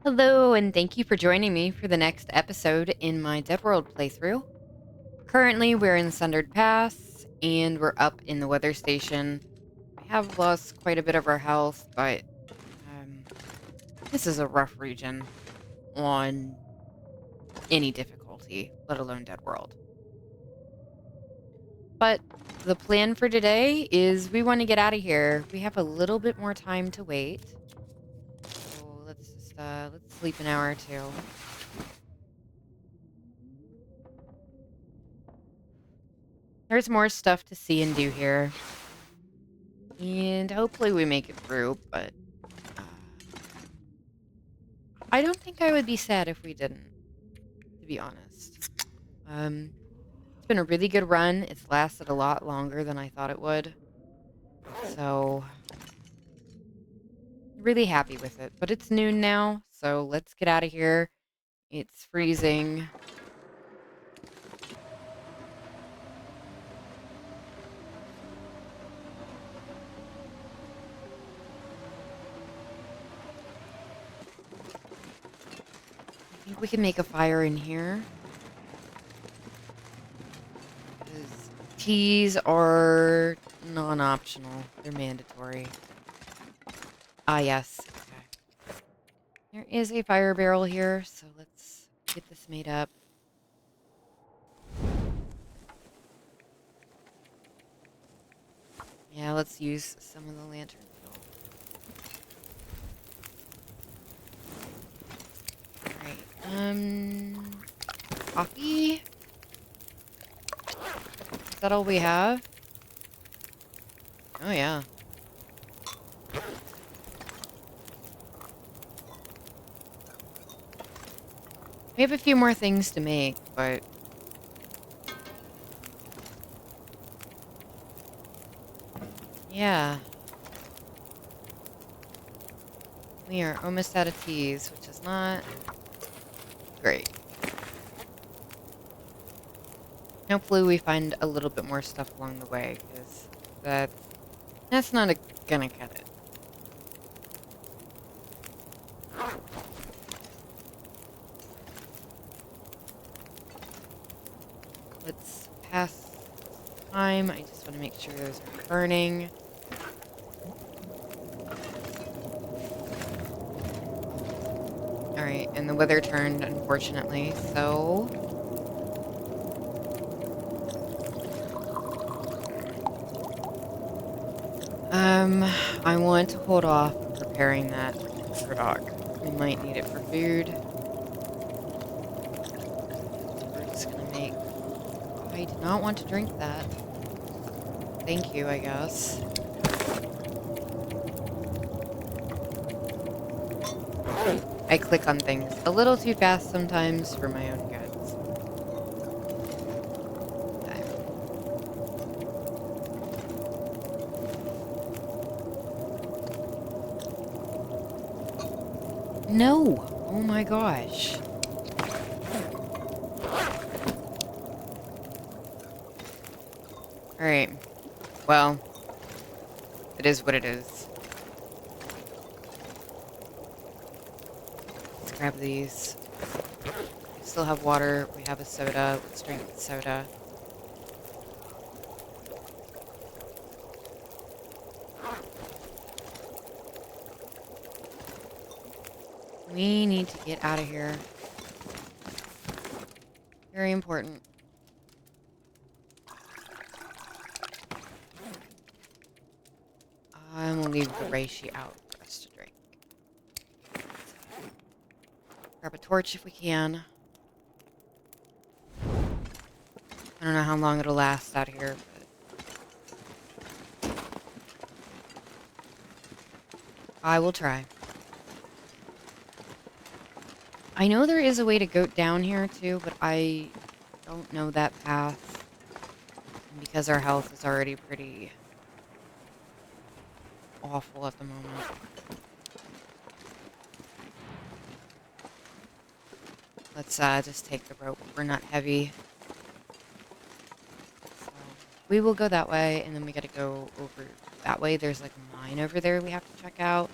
Hello, and thank you for joining me for the next episode in my Deadworld playthrough. Currently, we're in Sundered Pass, and we're up in the weather station. We have lost quite a bit of our health, but um, this is a rough region on any difficulty, let alone Deadworld. But the plan for today is we want to get out of here. We have a little bit more time to wait, so let's sleep an hour or two. There's more stuff to see and do here. And hopefully we make it through, but uh, I don't think I would be sad if we didn't, to be honest. It's been a really good run. It's lasted a lot longer than I thought it would. So, really happy with it. But it's noon now, so let's get out of here. It's freezing. I think we can make a fire in here. 'Cause teas are non-optional. They're mandatory. Ah, yes. Okay. There is a fire barrel here, so let's get this made up. Yeah, let's use some of the lantern fuel. Alright, coffee? Is that all we have? Oh, yeah. We have a few more things to make, but yeah. We are almost out of teas, which is not great. Hopefully we find a little bit more stuff along the way, because that's not gonna cut it. Let's pass time. I just want to make sure those are burning. Alright, and the weather turned, unfortunately, so I want to hold off preparing that for dog. We might need it for food. We're just gonna make... I did not want to drink that. Thank you, I guess. I click on things a little too fast sometimes for my own goods. Okay. No! Oh my gosh. Alright. Well, it is what it is. Let's grab these. We still have water. We have a soda. Let's drink the soda. We need to get out of here. Very important. I'm gonna leave the reishi out for us to drink. Grab a torch if we can. I don't know how long it'll last out here, but I will try. I know there is a way to go down here too, but I don't know that path. And because our health is already pretty awful at the moment. Let's just take the rope. We're not heavy. So we will go that way, and then we gotta go over that way. There's like a mine over there we have to check out.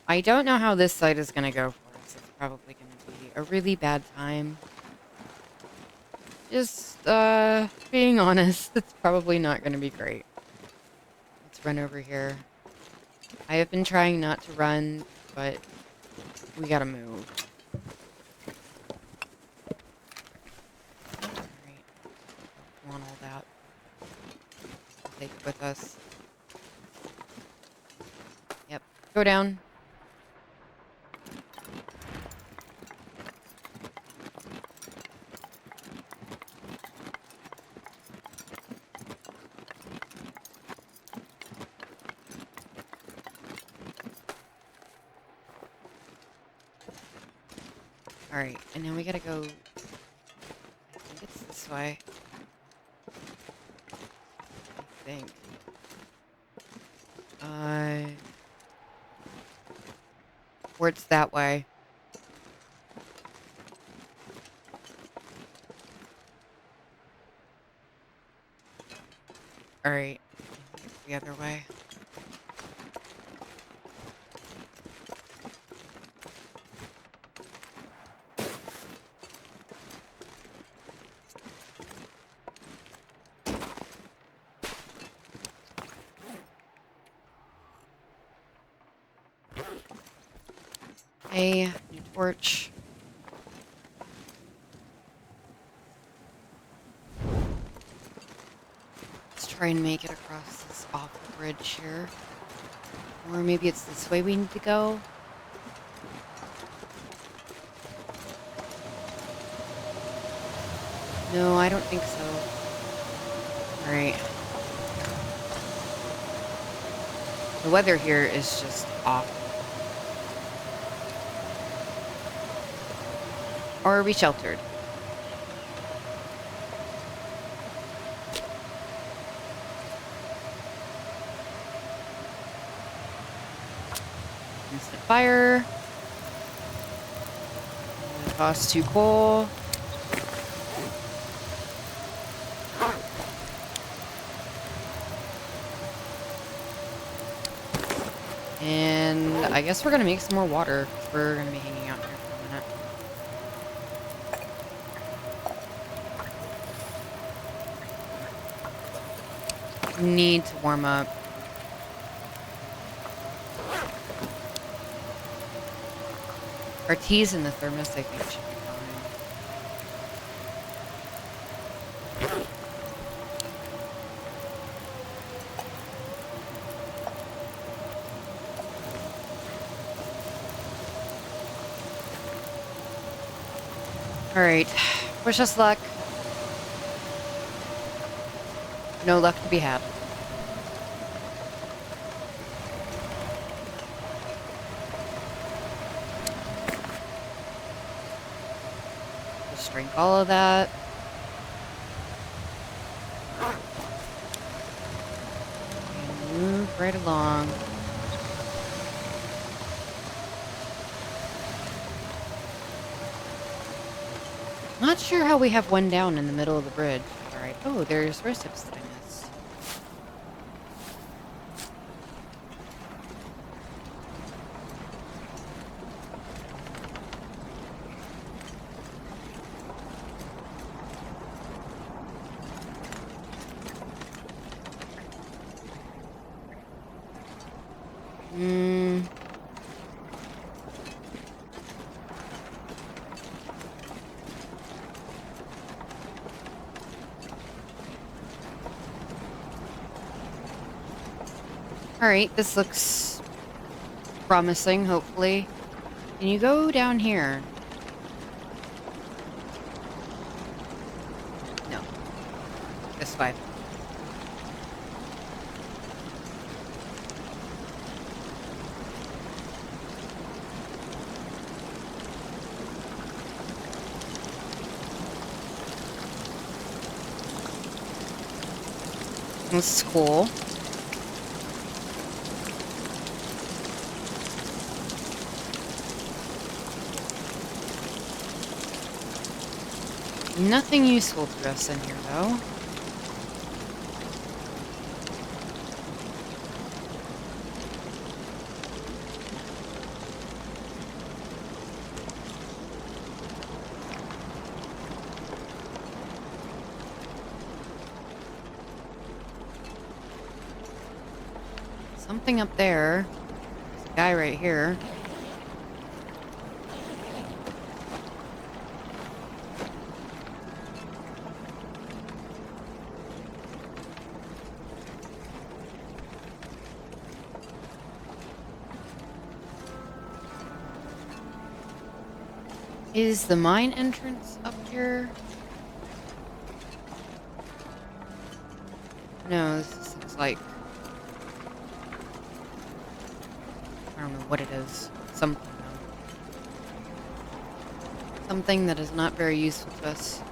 I don't know how this side is gonna go for us. If probably going to be a really bad time. Just, being honest, it's probably not going to be great. Let's run over here. I have been trying not to run, but we gotta move. Alright. Don't want all that. We'll take it with us. Yep. Go down. Alright, and now we gotta go... I think it's this way. I think. Or it's that way. Alright. I think it's the other way. Hey, new torch. Let's try and make it across this awful bridge here. Or maybe it's this way we need to go. No, I don't think so. Alright. The weather here is just awful. Or are we sheltered? Instant fire. Cost 2 coal. And I guess we're gonna make some more water. We're gonna be hanging out here for a minute. Need to warm up. Our tea's in the thermos, I think, should be fine. Alright. Wish us luck. No luck to be had. Just drink all of that. And move right along. Not sure how we have one down in the middle of the bridge. Alright. Oh, there's recips that I missed. Alright, this looks promising, hopefully. Can you go down here? No. This way. This is cool. Nothing useful to us in here, though. something up there. There's a guy right here. Is the mine entrance up here? No, this looks like... I don't know what it is. Something, though. Something that is not very useful to us.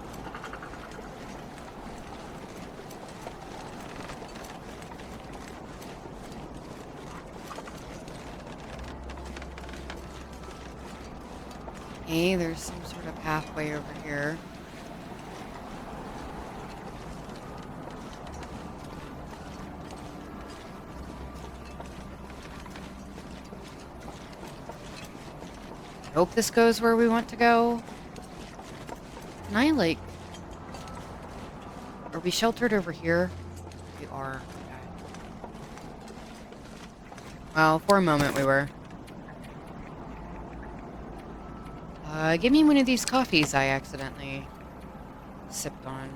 Okay, there's some sort of pathway over here. I hope this goes where we want to go. Can I, like... Are we sheltered over here? We are. Okay. Well, for a moment we were. Give me one of these coffees I accidentally sipped on.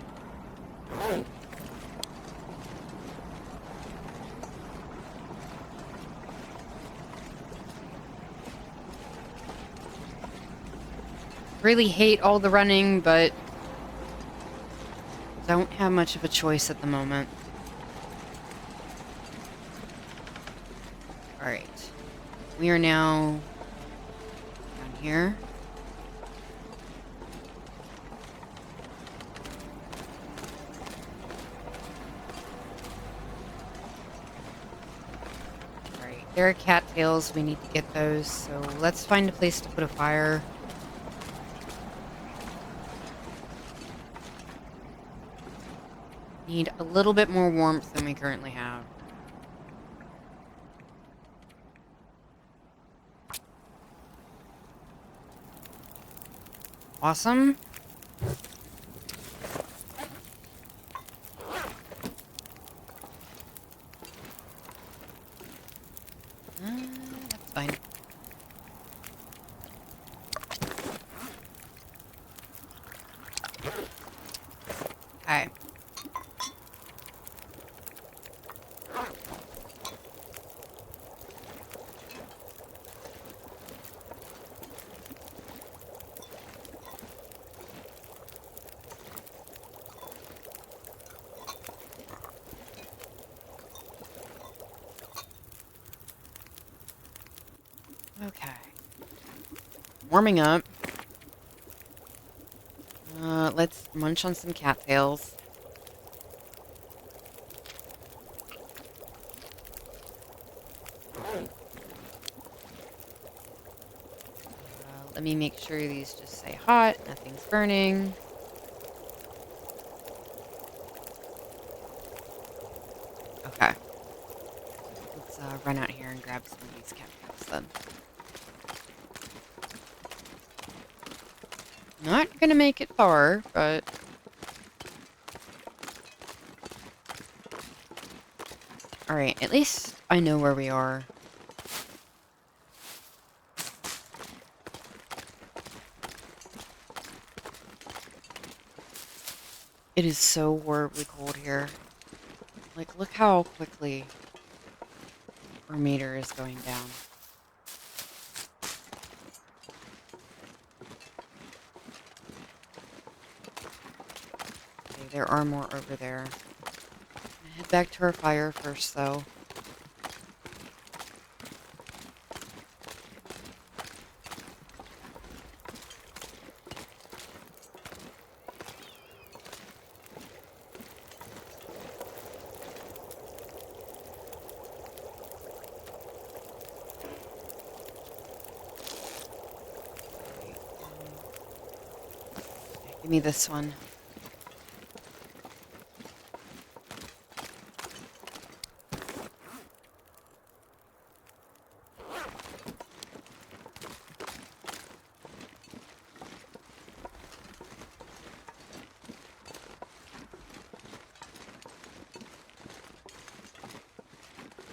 Really hate all the running, but don't have much of a choice at the moment. Alright. We are now down here. Alright, there are cattails. We need to get those, so let's find a place to put a fire. Need a little bit more warmth than we currently have. Awesome. That's fine. Okay. Okay. Warming up. Let's munch on some cattails. Let me make sure these just stay hot. Nothing's burning. Okay. Let's run out here and grab some of these cattails then. Not gonna make it far, but... Alright, at least I know where we are. It is so horribly cold here. Like, look how quickly our meter is going down. Okay, there are more over there. Head back to our fire first, though. Give me this one.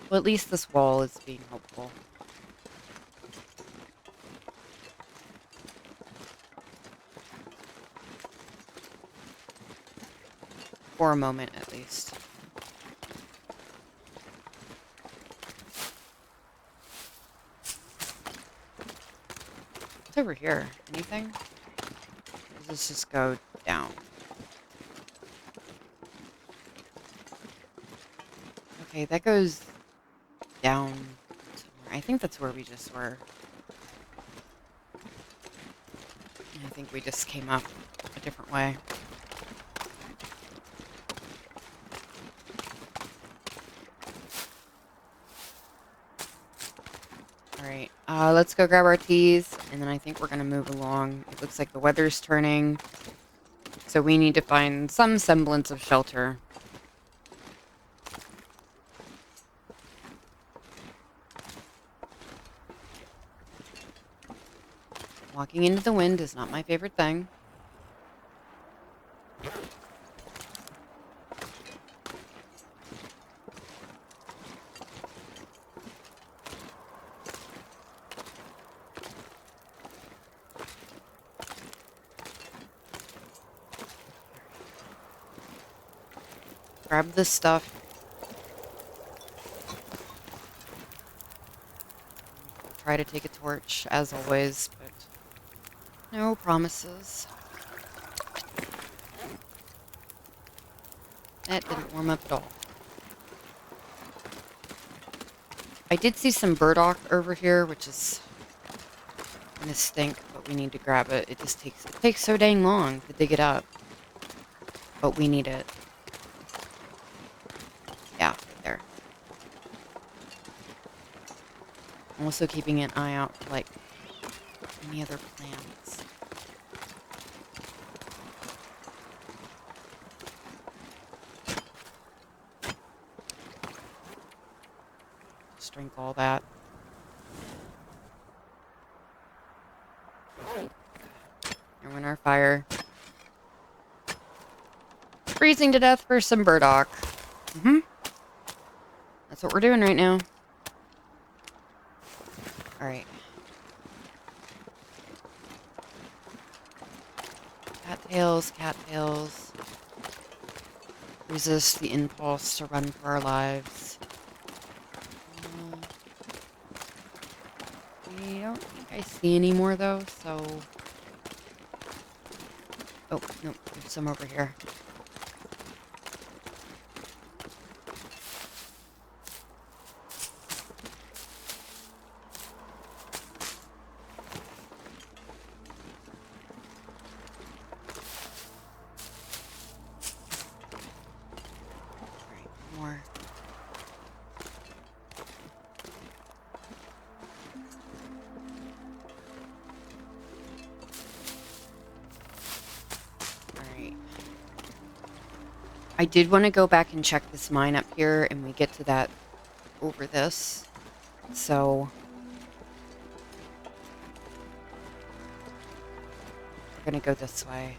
Well, at least this wall is being helpful. For a moment, at least. What's over here? Anything? Or does this just go down? Okay, that goes down somewhere. I think that's where we just were. I think we just came up a different way. Alright, let's go grab our teas, and then I think we're going to move along. It looks like the weather's turning, so we need to find some semblance of shelter. Walking into the wind is not my favorite thing. Grab this stuff. Try to take a torch, as always, but no promises. That didn't warm up at all. I did see some burdock over here, which is gonna stink, but we need to grab it. It takes so dang long to dig it up. But we need it. Yeah, right there. I'm also keeping an eye out for, like, any other plants. Just drink all that. And win our fire. Freezing to death for some burdock. That's what we're doing right now. Alright. Cattails, cattails. Resist the impulse to run for our lives. I don't think I see any more, though, so... Oh, no, there's some over here. More. Alright. I did want to go back and check this mine up here, and we get to that over this. So... we're gonna go this way.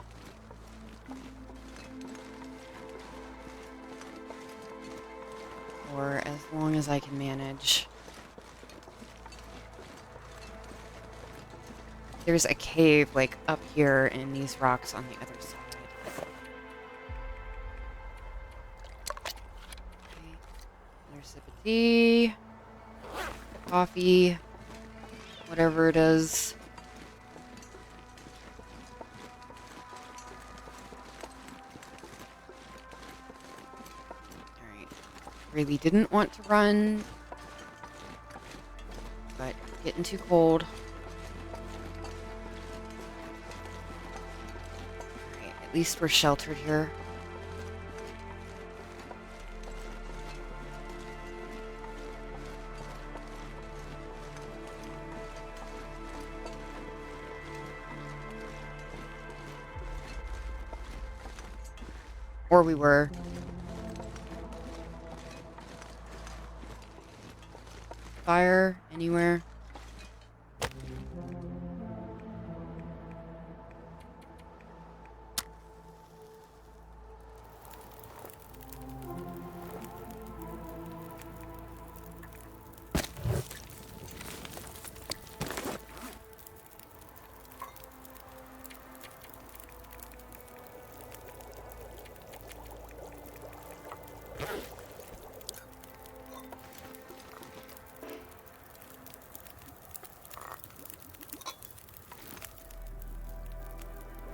For as long as I can manage. There's a cave, like, up here in these rocks on the other side. Okay. Another sip of tea. Coffee. Whatever it is. Alright. Really didn't want to run. But getting too cold. Alright, at least we're sheltered here. Or we were. Fire anywhere?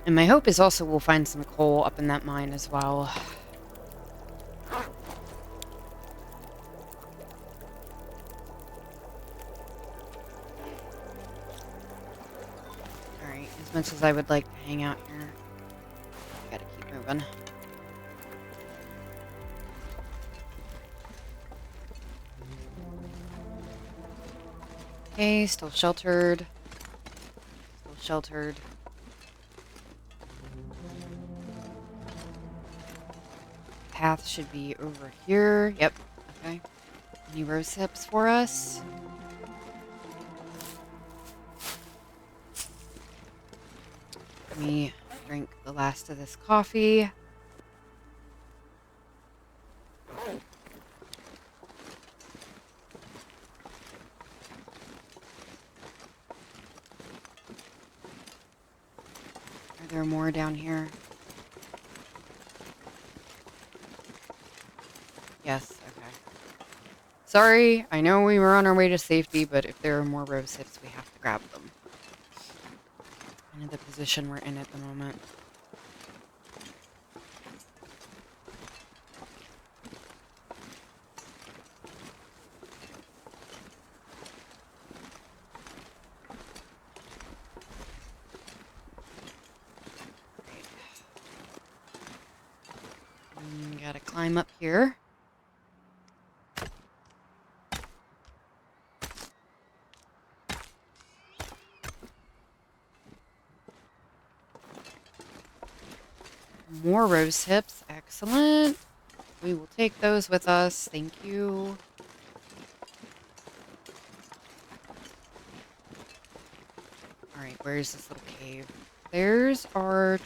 And my hope is also we'll find some coal up in that mine as well. Alright, as much as I would like to hang out here, I gotta keep moving. Okay, still sheltered. Still sheltered. Path should be over here. Yep. Okay. Any rose hips for us? Let me drink the last of this coffee. Are there more down here? Yes, okay. Sorry, I know we were on our way to safety, but if there are more rose hips, we have to grab them. Kind of the position we're in at the moment. Gotta climb up here. More rose hips. Excellent. We will take those with us. Thank you. Alright, where's this little cave? There's our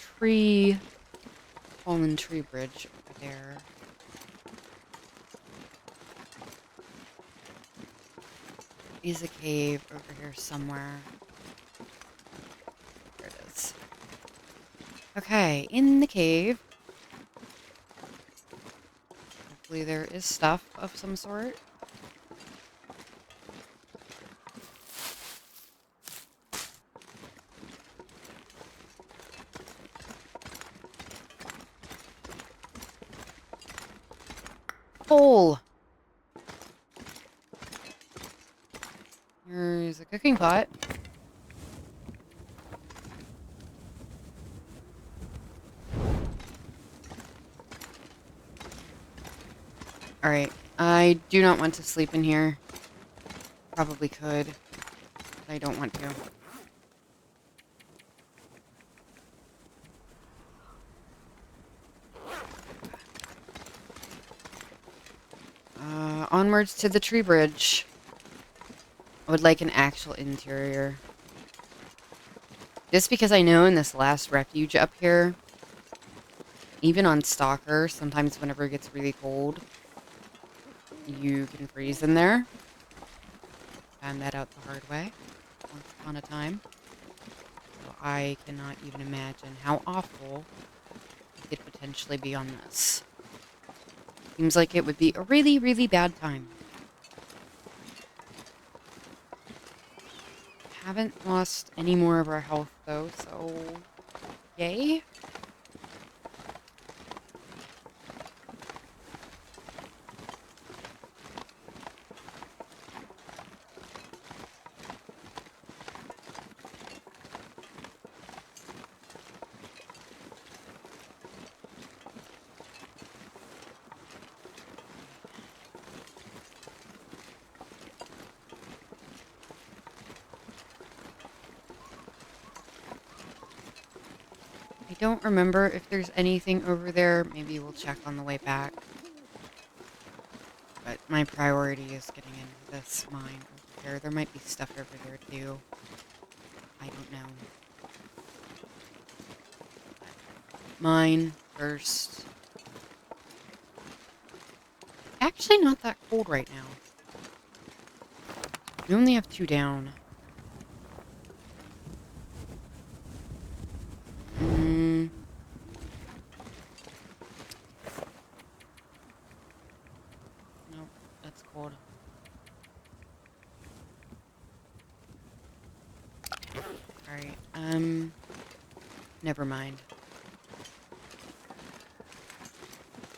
fallen tree bridge over there. Is a cave over here somewhere. There it is. Okay, in the cave. Hopefully there is stuff of some sort. Hole! There's a cooking pot. Alright, I do not want to sleep in here. Probably could, but I don't want to. Onwards to the tree bridge. I would like an actual interior. Just because I know in this last refuge up here, even on Stalker, sometimes whenever it gets really cold, you can freeze in there. Found that out the hard way once upon a time. So I cannot even imagine how awful it could potentially be on this. Seems like it would be a really, really bad time. Haven't lost any more of our health though, so yay. I don't remember if there's anything over there. Maybe we'll check on the way back. But my priority is getting into this mine over here. There might be stuff over there too. I don't know. Mine first. Actually not that cold right now. We only have 2 down. Nope, that's cold. Alright, Never mind.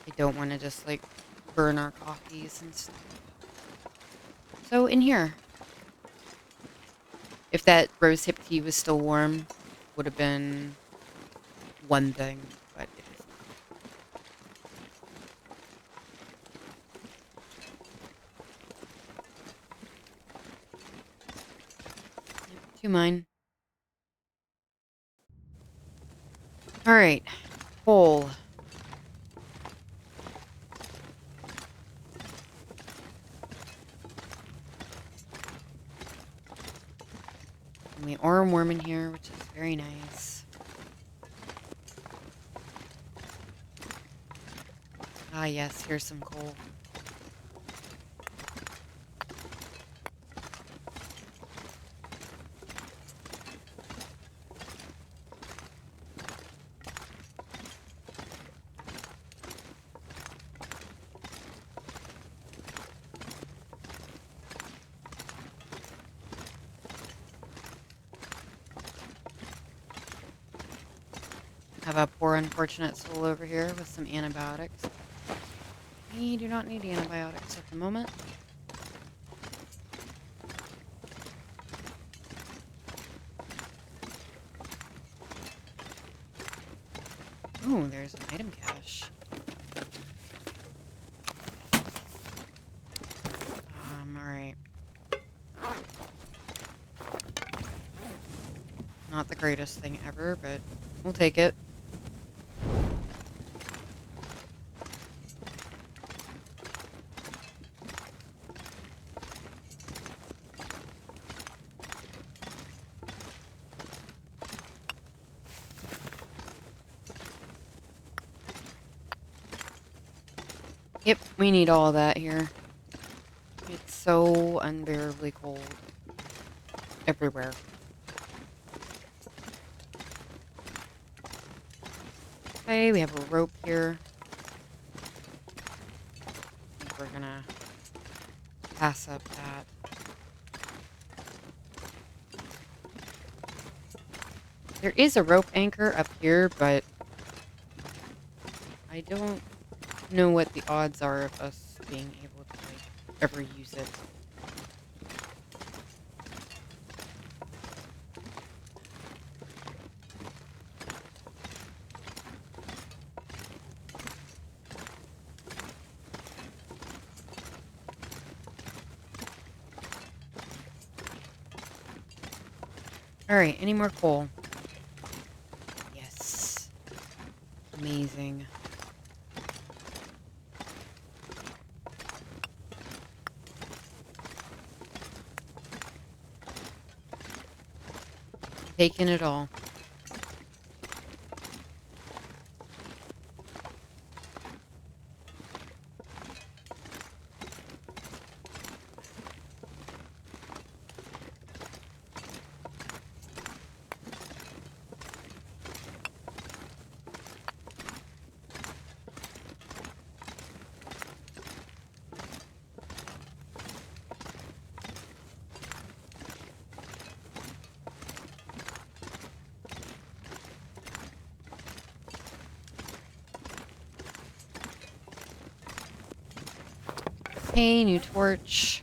I don't want to just, like, burn our coffees and stuff. So, in here. If that rosehip tea was still warm, would have been one thing, but it is not. To mine. Alright. Hole. And we are warm in here, which is very nice. Ah, yes, here's some coal. Have a poor unfortunate soul over here with some antibiotics. We do not need antibiotics at the moment. Ooh, there's an item cache. Alright. Not the greatest thing ever, but we'll take it. Yep, we need all that here. It's so unbearably cold everywhere. Okay, we have a rope here. I think we're gonna pass up that. There is a rope anchor up here, but I don't know what the odds are of us being able to, like, ever use it. Alright, any more coal? Yes. Amazing. Taking it all. Hey, new torch.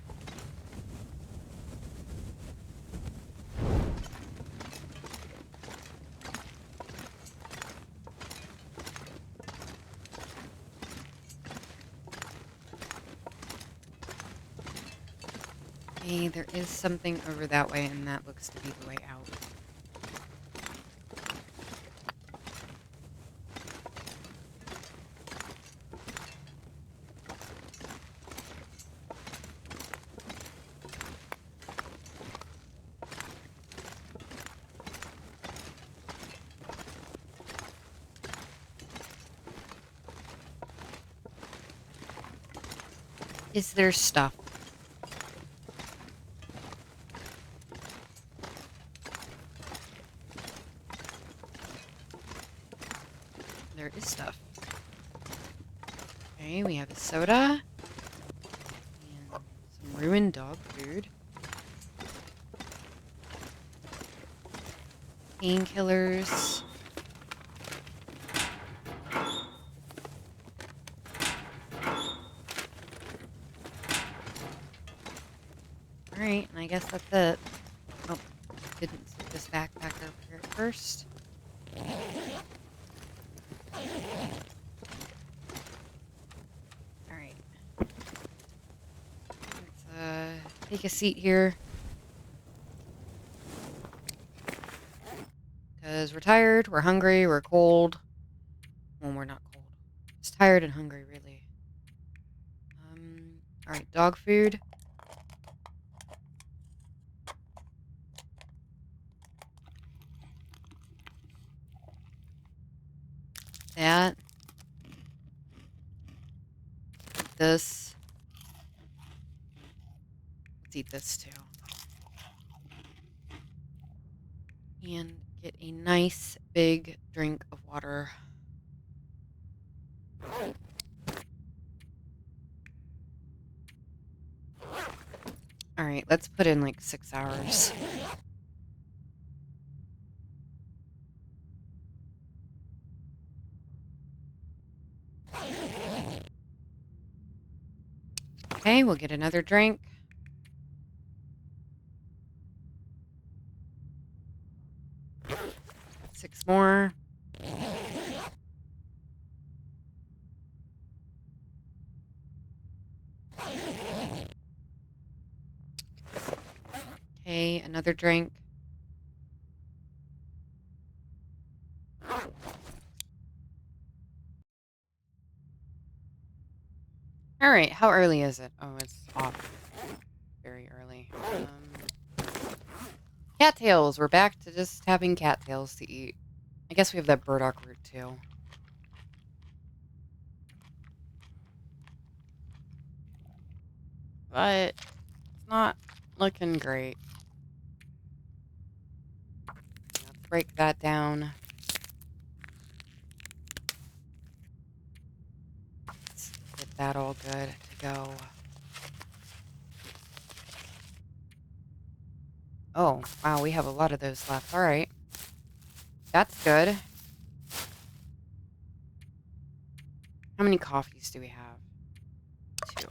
Hey, there is something over that way, and that looks to be the way out. Is there stuff? There is stuff. Okay, we have a soda. And some ruined dog food. Painkillers. guess that's it. Oh, didn't set this backpack over here at first. Alright. Let's take a seat here. Because we're tired, we're hungry, we're cold. Well, we're not cold. Just tired and hungry, really. Alright, dog food. That. This. Let's eat this too. And get a nice big drink of water. Alright, let's put in like 6 hours. Okay, we'll get another drink. Six more. Okay, another drink. Alright, how early is it? Oh, it's off. Very early. Cattails! We're back to just having cattails to eat. I guess we have that burdock root too. But it's not looking great. Let's break that down. Let's get that all good to go. Oh, wow, we have a lot of those left. Alright. That's good. How many coffees do we have? 2.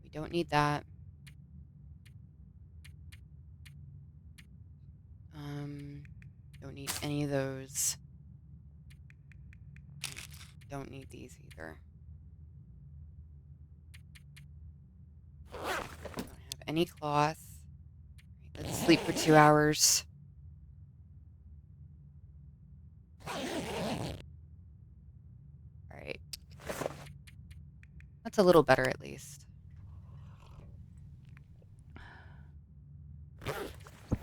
We don't need that. Don't need any of those. Don't need these either. Don't have any cloth. Right, let's sleep for 2 hours. Alright. That's a little better at least.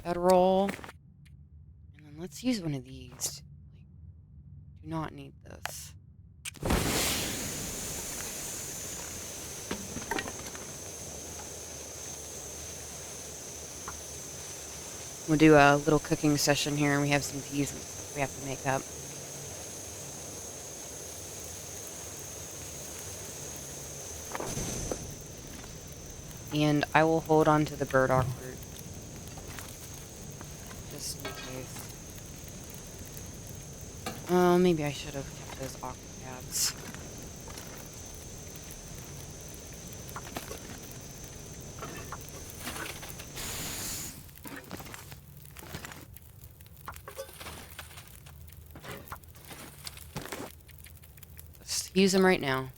Bedroll. And then let's use one of these. Do not need this. We'll do a little cooking session here, and we have some teas and stuff we have to make up. And I will hold on to the burdock root. Just in case. Oh, maybe I should have kept those aqua tabs. Just use them right now.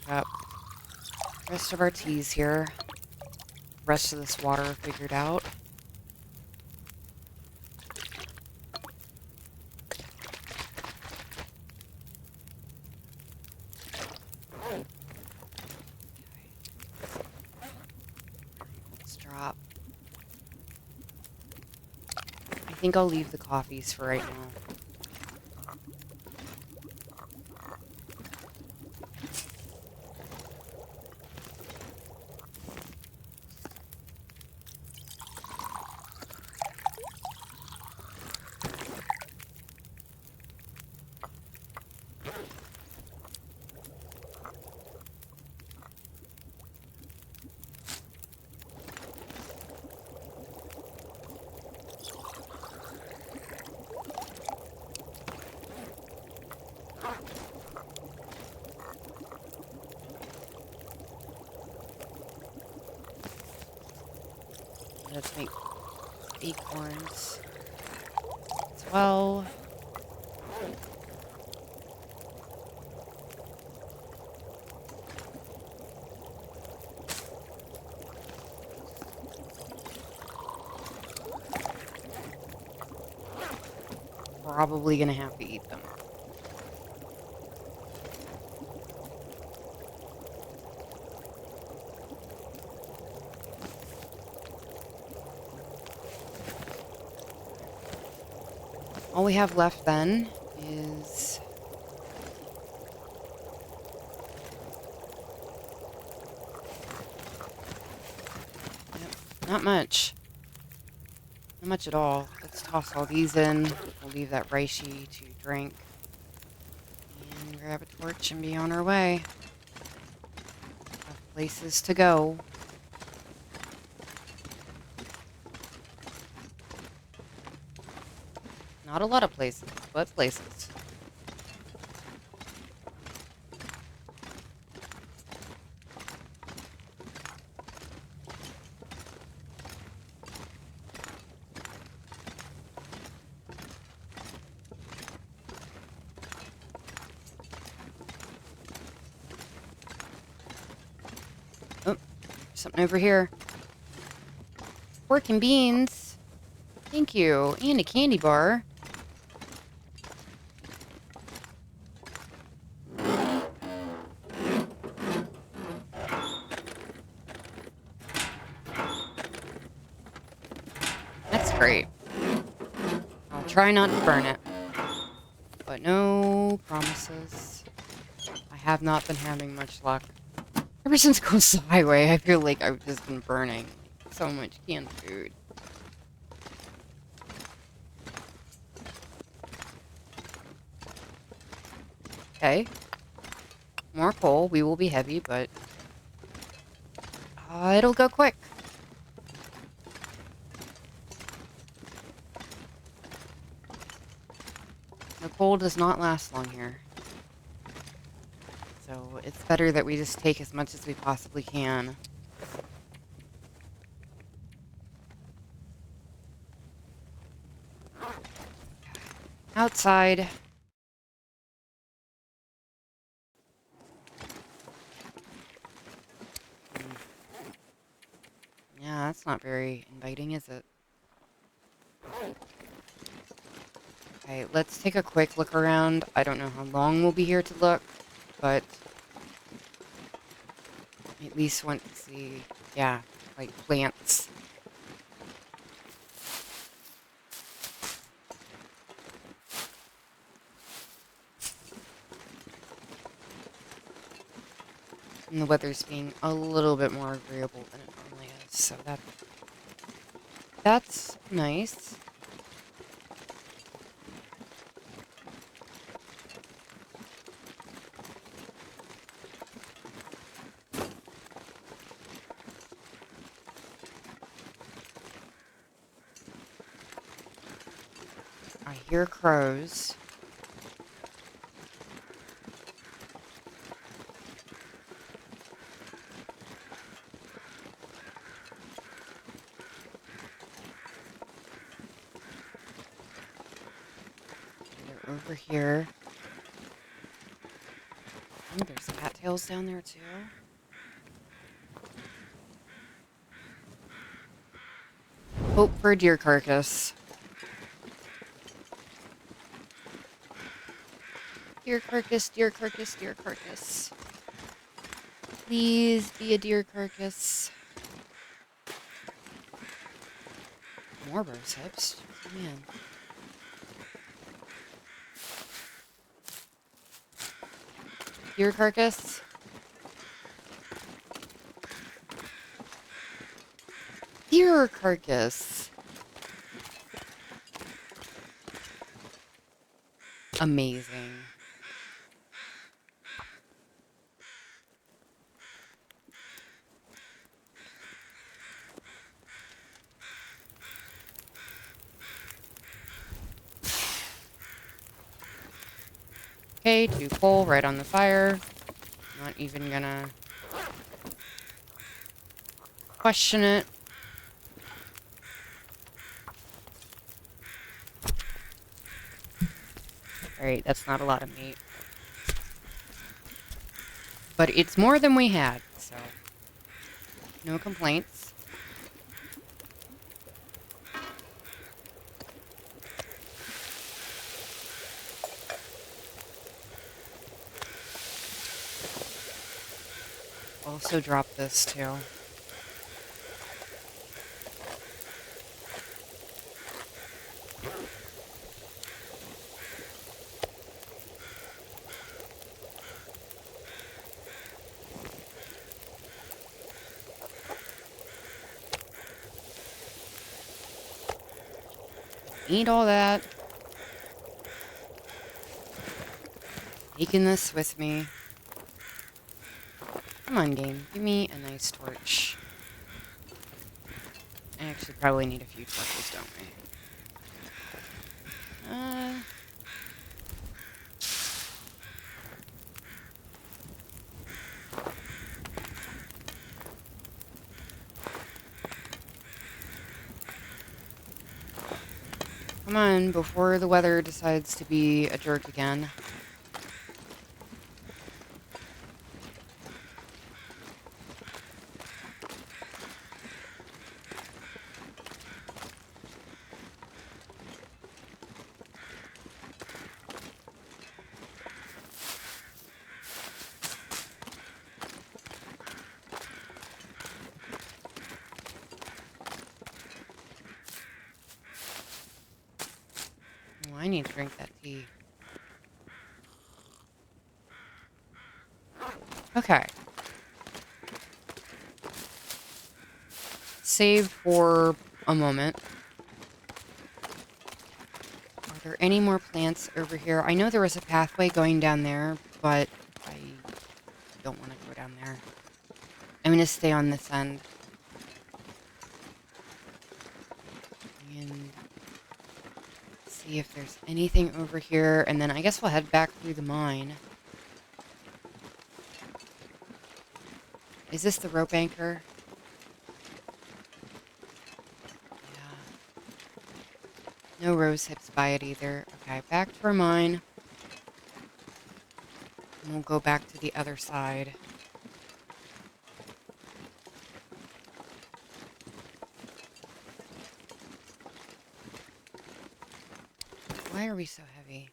Up rest of our teas here. Rest of this water figured out. Let's drop. I think I'll leave the coffees for right now. Let's make acorns as well. Probably gonna have to eat them. All we have left then is not much. Not much at all. Let's toss all these in. We'll leave that reishi to drink. And grab a torch and be on our way. Have places to go. Not a lot of places, but places. Oh, something over here. Pork and beans. Thank you. And a candy bar. That's great. I'll try not to burn it. But no promises. I have not been having much luck. Ever since Coastal Highway, I feel like I've just been burning so much canned food. Okay. More coal. We will be heavy, but it'll go quick. The coal does not last long here. So it's better that we just take as much as we possibly can. Outside. Yeah, that's not very inviting, is it? Okay, let's take a quick look around. I don't know how long we'll be here to look, but I at least want to see, yeah, like plants. And the weather's being a little bit more agreeable than it normally is, so that's nice. I hear crows. They're over here. Oh, there's cattails down there too. Hope for a deer carcass. Deer carcass, deer carcass, deer carcass. Please be a deer carcass. More rose hips. Man. Deer carcass. Deer carcass. Amazing. Okay, 2 coal right on the fire. Not even gonna question it. Alright, that's not a lot of meat. But it's more than we had, so no complaints. Also drop this too. Eat all that. Taking this with me. Come on, game. Give me a nice torch. I actually probably need a few torches, don't we? Come on, before the weather decides to be a jerk again. Oh, I need to drink that tea. Okay. Save for a moment. Are there any more plants over here? I know there was a pathway going down there, but I don't want to go down there. I'm going to stay on this end. And see if there's anything over here, and then I guess we'll head back through the mine. Is this the rope anchor? Yeah. No rose hips by it either. Okay, back to our mine. And we'll go back to the other side. Why are we so heavy?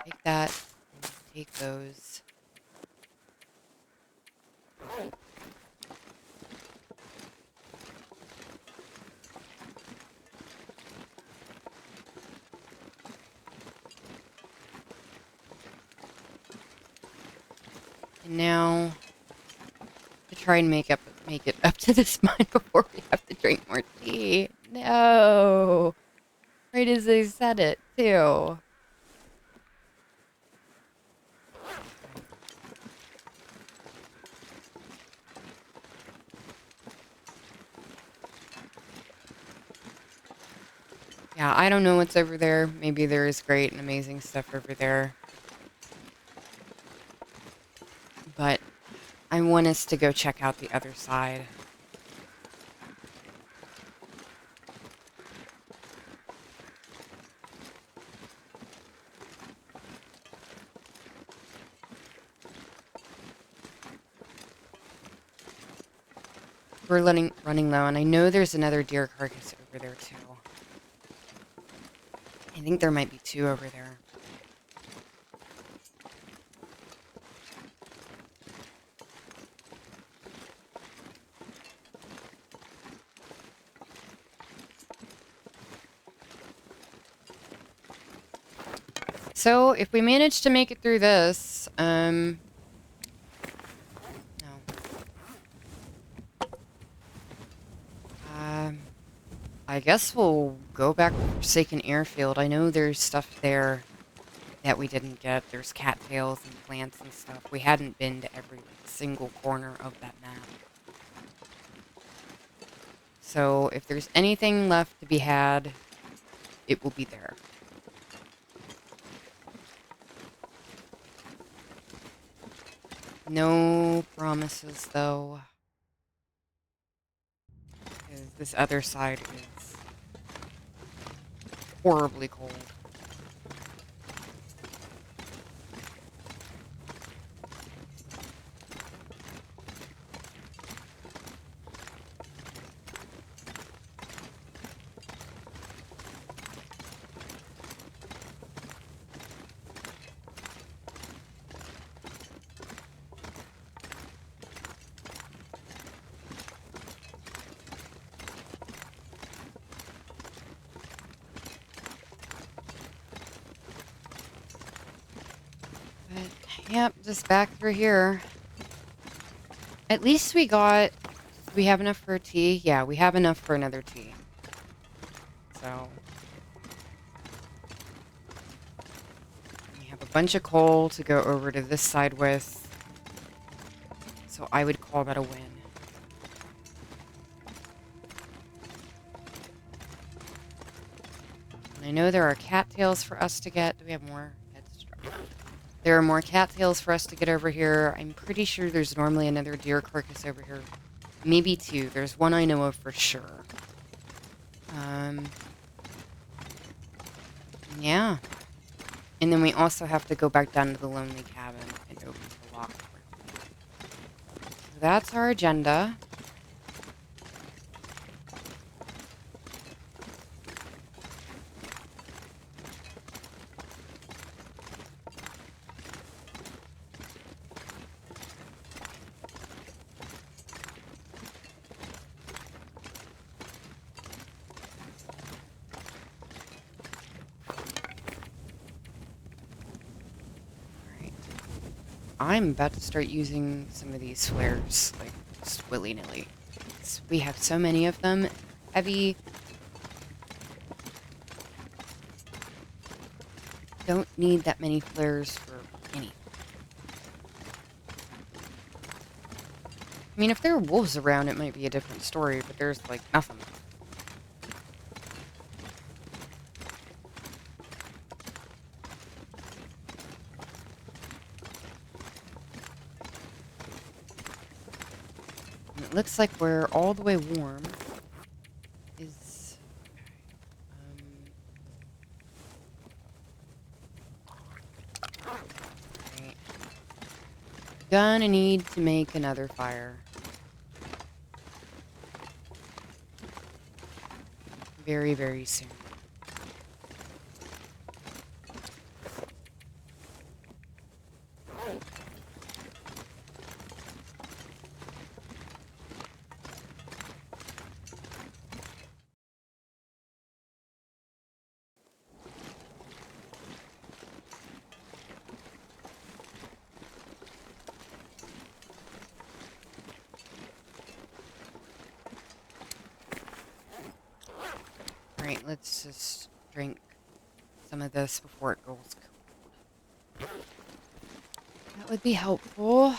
Take that. Take those. And now to try and make it up to this mine before we have to drink more tea. No. Right as they said it, too. Yeah, I don't know what's over there. Maybe there is great and amazing stuff over there. But I want us to go check out the other side. We're running low, and I know there's another deer carcass over there, too. I think there might be two over there. So, if we manage to make it through this, no. I guess we'll go back to Forsaken Airfield. I know there's stuff there that we didn't get. There's cattails and plants and stuff. We hadn't been to every single corner of that map. So, if there's anything left to be had, it will be there. No promises, though. Because this other side is horribly cold. Yep, just back through here. At least we got... Do we have enough for a tea? Yeah, we have enough for another tea. So... We have a bunch of coal to go over to this side with. So I would call that a win. And I know there are cattails for us to get. Do we have more? There are more cattails for us to get over here. I'm pretty sure there's normally another deer carcass over here. Maybe two. There's one I know of for sure. Yeah. And then we also have to go back down to the lonely cabin and open the lock. So that's our agenda. I'm about to start using some of these flares, like, just willy-nilly. We have so many of them. Heavy. Don't need that many flares for any. I mean, if there are wolves around, it might be a different story, but there's, like, nothing. It looks like we're all the way warm. Is right. Gonna need to make another fire. Very, very soon. Alright, let's just drink some of this before it goes cold. That would be helpful.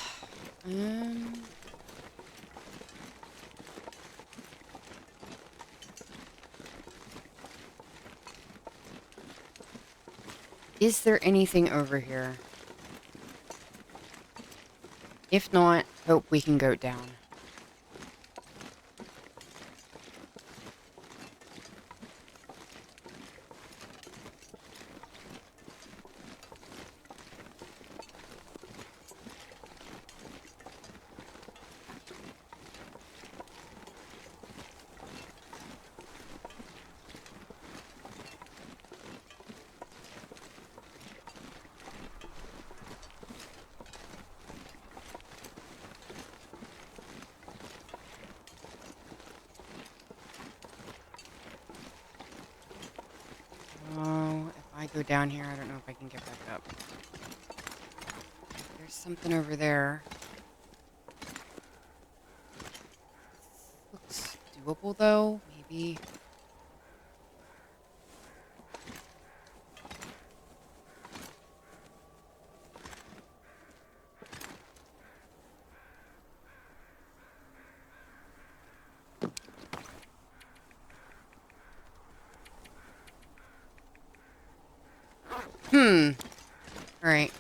Is there anything over here? If not, hope we can go down. I go down here, I don't know if I can get back up. There's something over there. Looks doable though, maybe. Alright.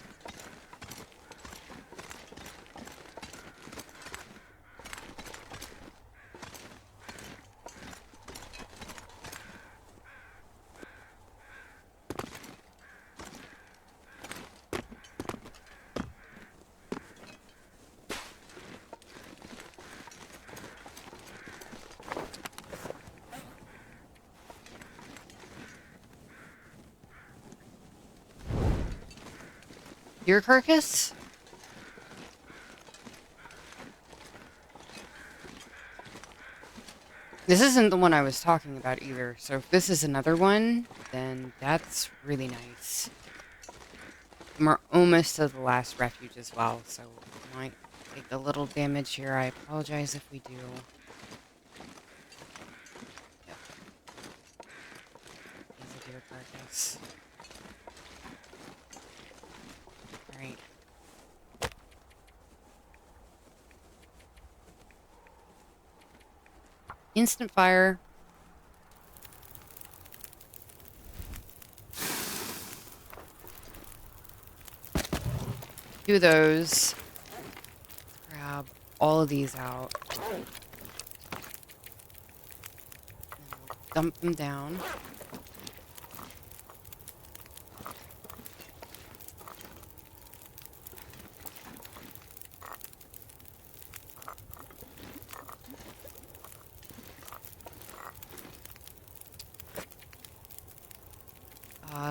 Your carcass? This isn't the one I was talking about either, so if this is another one, then that's really nice. And we're almost to the last refuge as well, so we might take a little damage here. I apologize if we do. Yep. He's a deer carcass. Alright. Instant fire. Do those. Grab all of these out. And we'll dump them down.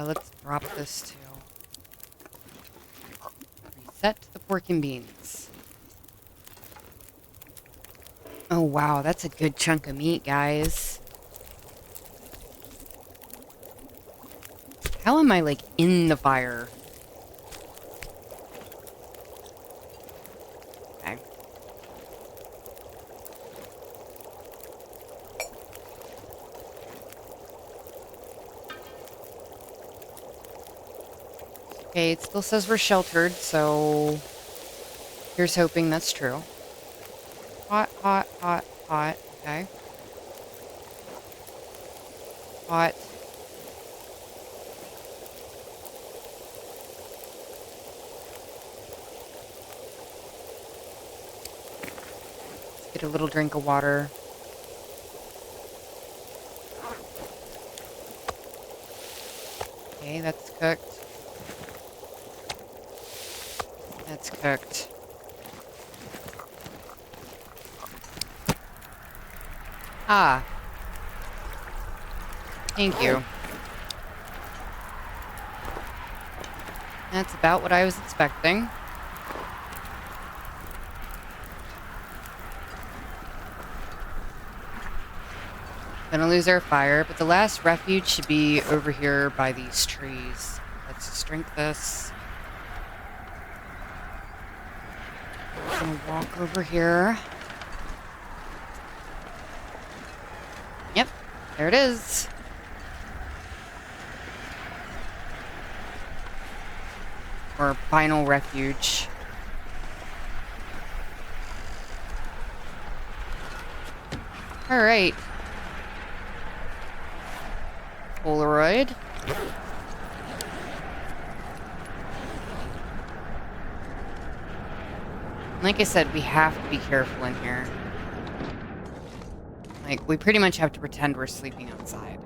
Let's drop this too. Reset the pork and beans. Oh wow, that's a good chunk of meat, guys. How am I, like, in the fire? Okay. Okay, it still says we're sheltered, so here's hoping that's true. Hot, hot, hot, hot. Okay. Hot. Let's get a little drink of water. Okay, that's cooked. That's cooked. Ah. Thank you. That's about what I was expecting. Gonna lose our fire, but the last refuge should be over here by these trees. Let's just drink this. I'm gonna walk over here. Yep, there it is. Our final refuge. Alright. Polaroid. Like I said, we have to be careful in here. Like, we pretty much have to pretend we're sleeping outside.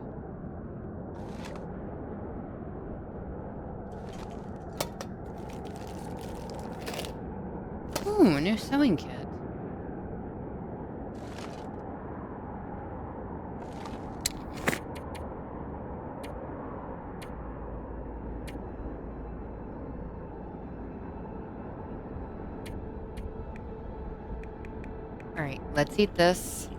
Ooh, a new sewing kit. Alright, let's eat this.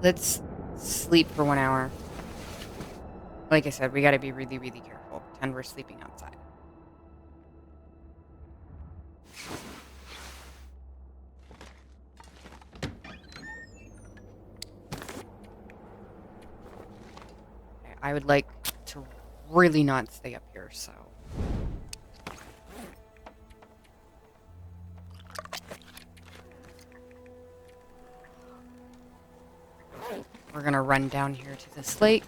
Let's sleep for 1 hour. Like I said, we gotta be really, really careful. Pretend we're sleeping outside. Okay, I would like to really not stay up here, so... We're gonna run down here to this lake.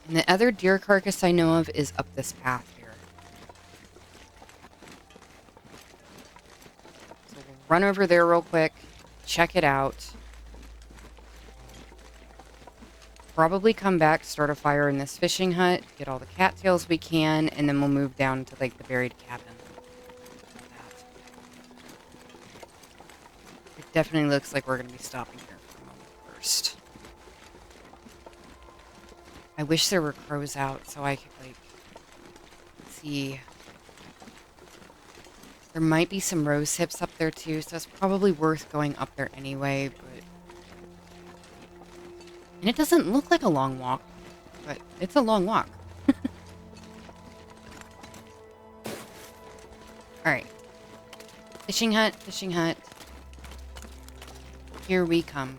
And the other deer carcass I know of is up this path here. So we'll run over there real quick, check it out. Probably come back, start a fire in this fishing hut, get all the cattails we can, and then we'll move down to, like, the buried cabin. It definitely looks like we're going to be stopping here for a moment first. I wish there were crows out so I could, like, see There might be some rose hips up there too, so it's probably worth going up there anyway, but... And it doesn't look like a long walk, but it's a long walk. Alright. Fishing hut, fishing hut. Here we come.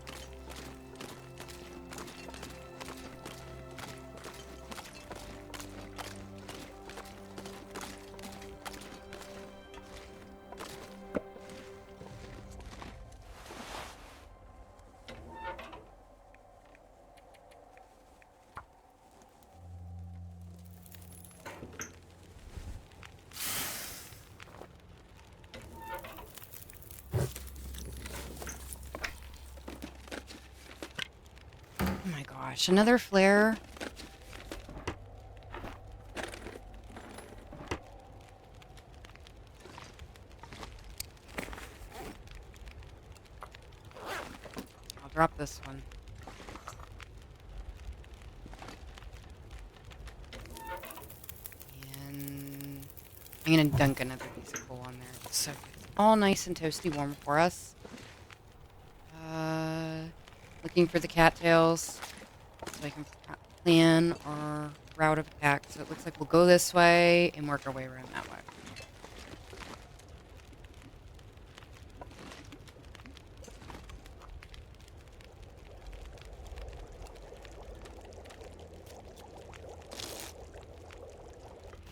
Oh my gosh, another flare. I'll drop this one. And I'm gonna dunk another piece of coal on there so it's all nice and toasty warm for us. Looking for the cattails so I can plan our route of attack. So it looks like we'll go this way and work our way around that way.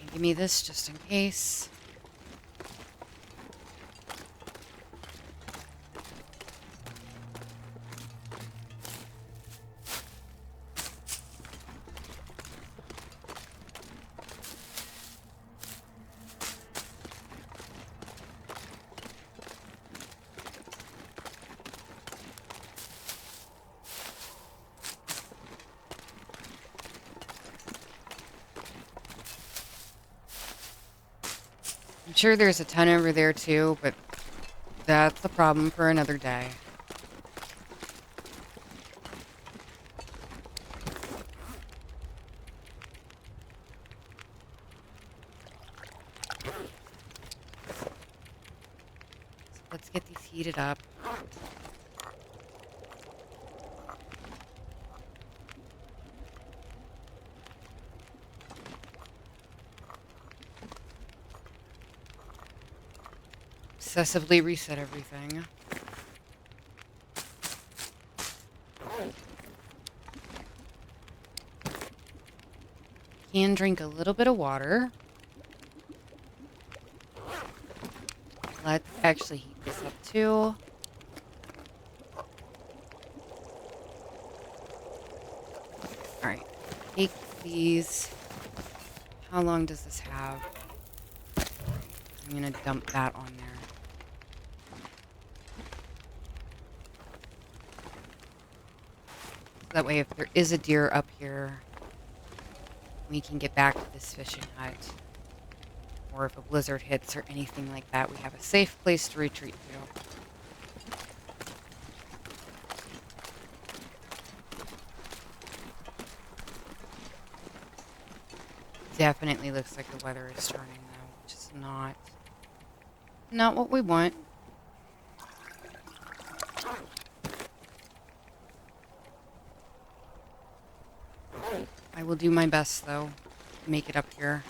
And give me this just in case. I'm sure there's a ton over there too, but that's the problem for another day. So let's get these heated up. Obsessively reset everything. Can drink a little bit of water. Let's actually heat this up too. Alright, take these. How long does this have? I'm gonna dump that on there. That way if there is a deer up here, we can get back to this fishing hut. Or if a blizzard hits or anything like that, we have a safe place to retreat to. Definitely looks like the weather is turning though, which is not what we want. I will do my best though to make it up here.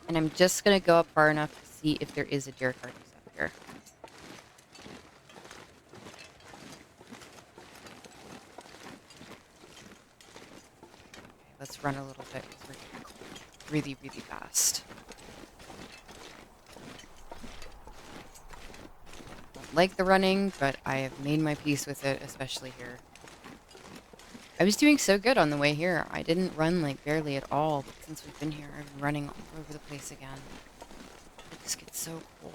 And I'm just gonna go up far enough to see if there is a deer carcass up here. Let's run a little bit because we're getting cold really, really fast. Don't like the running, but I have made my peace with it, especially here. I was doing so good on the way here. I didn't run like barely at all, but since we've been here, I've been running all over the place again. It just gets so cold.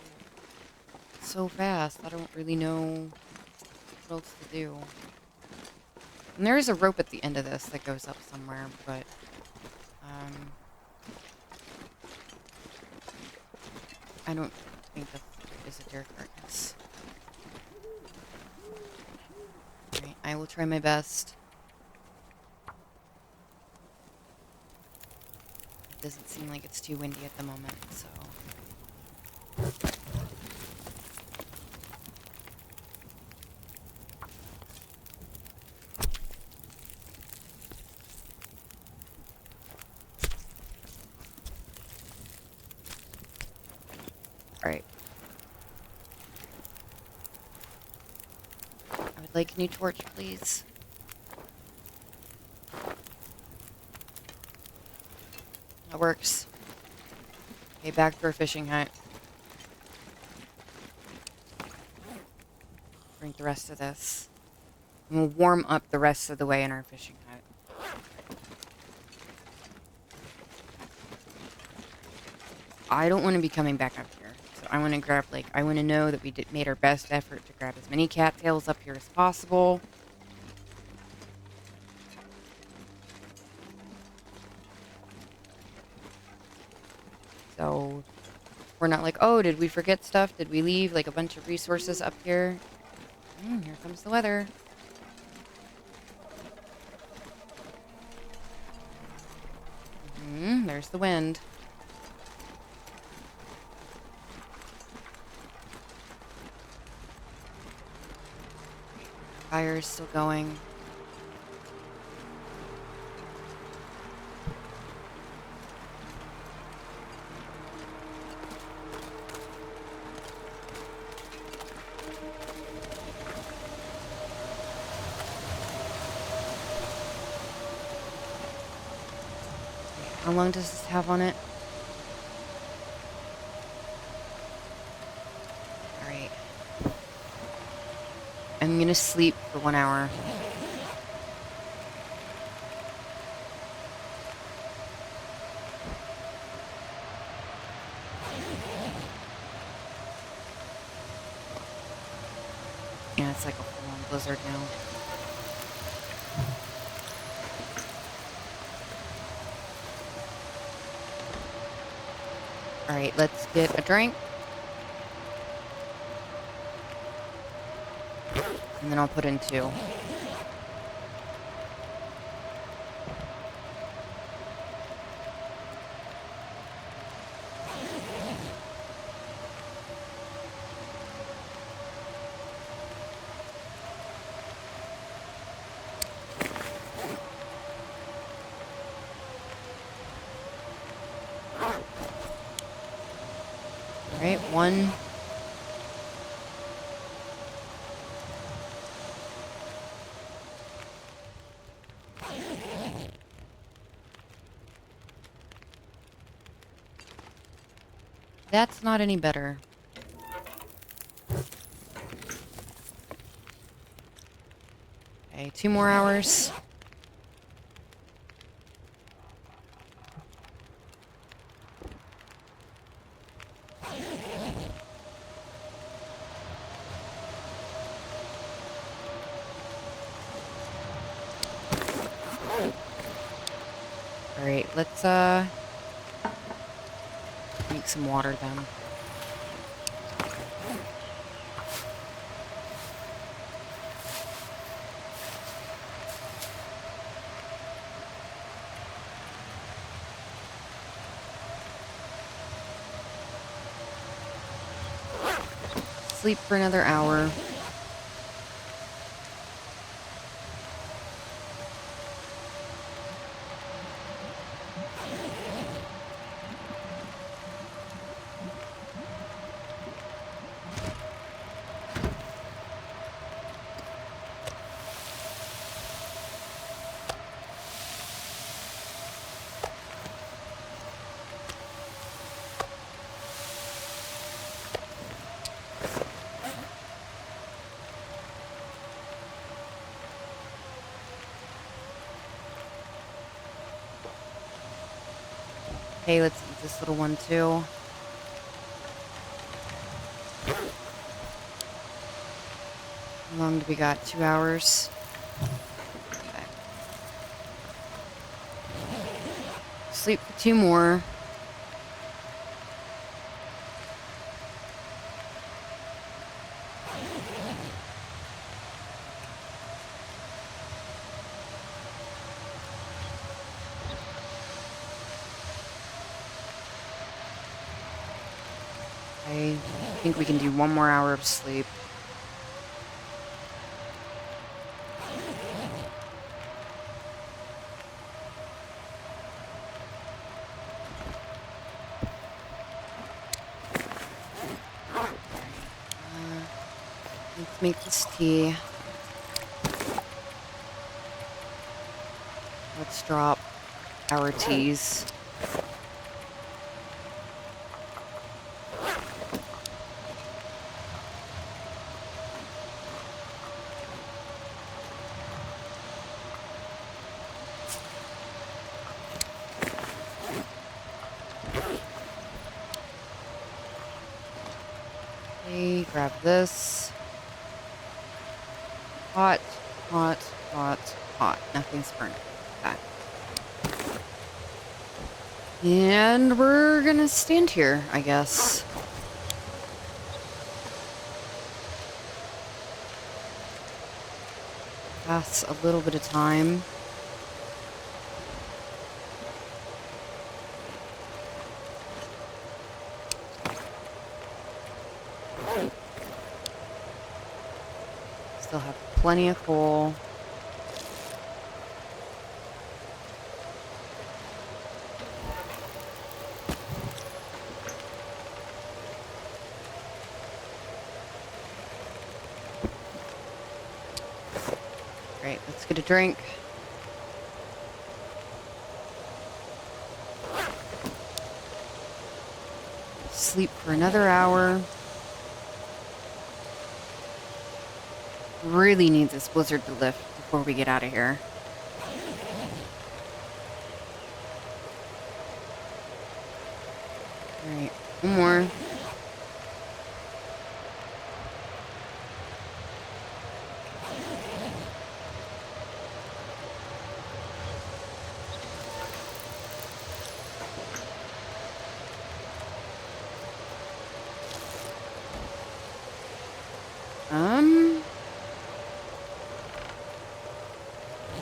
So fast, I don't really know what else to do. And there is a rope at the end of this that goes up somewhere, but I don't think that is a deer carcass. Right. I will try my best. It doesn't seem like it's too windy at the moment, so... Alright. I would like a new torch, please. That works. Okay, back to our fishing hut. Drink the rest of this. And we'll warm up the rest of the way in our fishing hut. I don't want to be coming back up here. So I want to grab, like, I want to know that we made our best effort to grab as many cattails up here as possible. So we're not like, oh, did we forget stuff? Did we leave, like, a bunch of resources up here? Here comes the weather. There's the wind. Fire is still going. How long does this have on it? Alright. I'm gonna sleep for 1 hour. Yeah, it's like a full-on blizzard now. Alright, let's get a drink. And then I'll put in 2. Alright, 1. That's not any better. Okay, 2 more hours. Alright, let's make some water then. Sleep for another hour. Okay, let's eat this little one too. How long do we got? 2 hours? Okay. Sleep for 2 more. think we can do one more hour of sleep. Let's make this tea. Let's drop our teas. Okay, grab this. Hot, hot, hot, hot. Nothing's burning. Okay. And we're gonna stand here, I guess. Pass a little bit of time. Still have plenty of coal. Great, let's get a drink. Sleep for another hour. Really need this blizzard to lift before we get out of here. Alright, one more.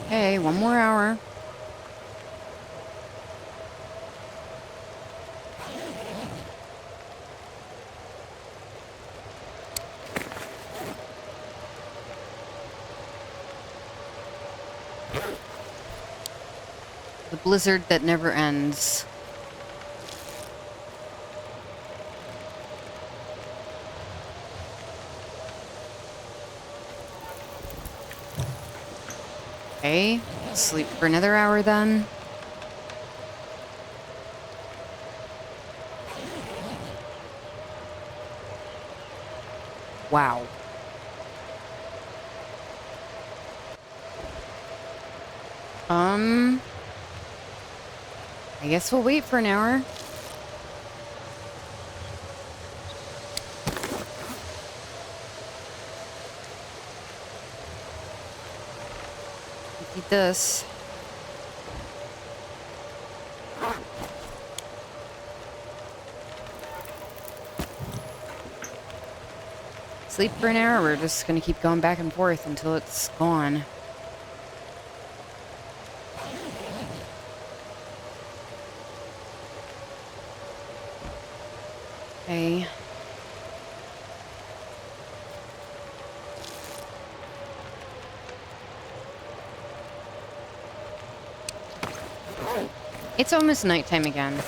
Okay, one more hour. The blizzard that never ends. Okay, sleep for another hour then. Wow. I guess we'll wait for an hour. Eat this. Sleep for an hour. We're just gonna keep going back and forth until it's gone. Okay. It's almost nighttime again.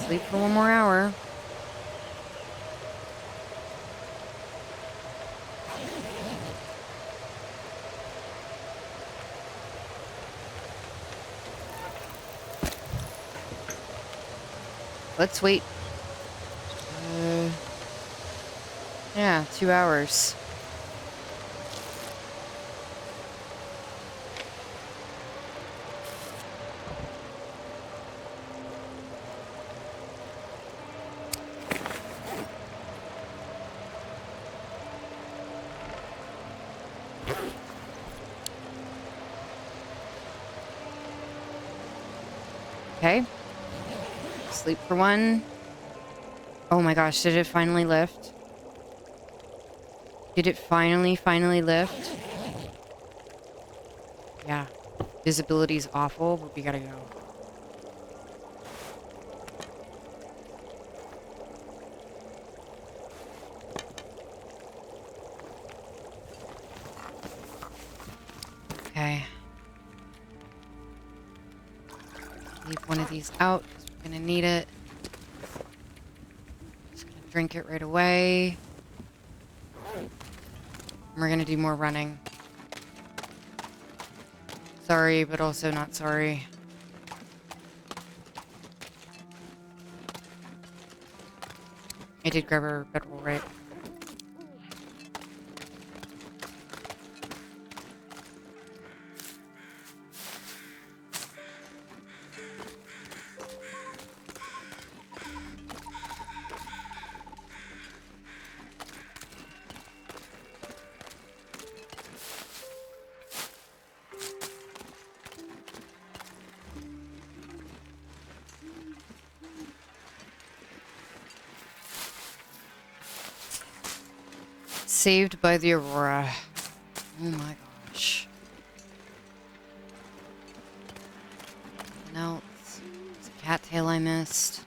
Sleep for one more hour. Let's wait. Yeah, 2 hours. Okay. Sleep for one. Oh my gosh, did it finally lift? Did it finally lift? Yeah. Visibility's awful, but we gotta go. Okay. Leave one of these out because we're gonna need it. Just gonna drink it right away. And we're gonna do more running. Sorry, but also not sorry. I did grab our bedroll, right? Saved by the Aurora. Oh my gosh. Nothing else. It's a cattail I missed.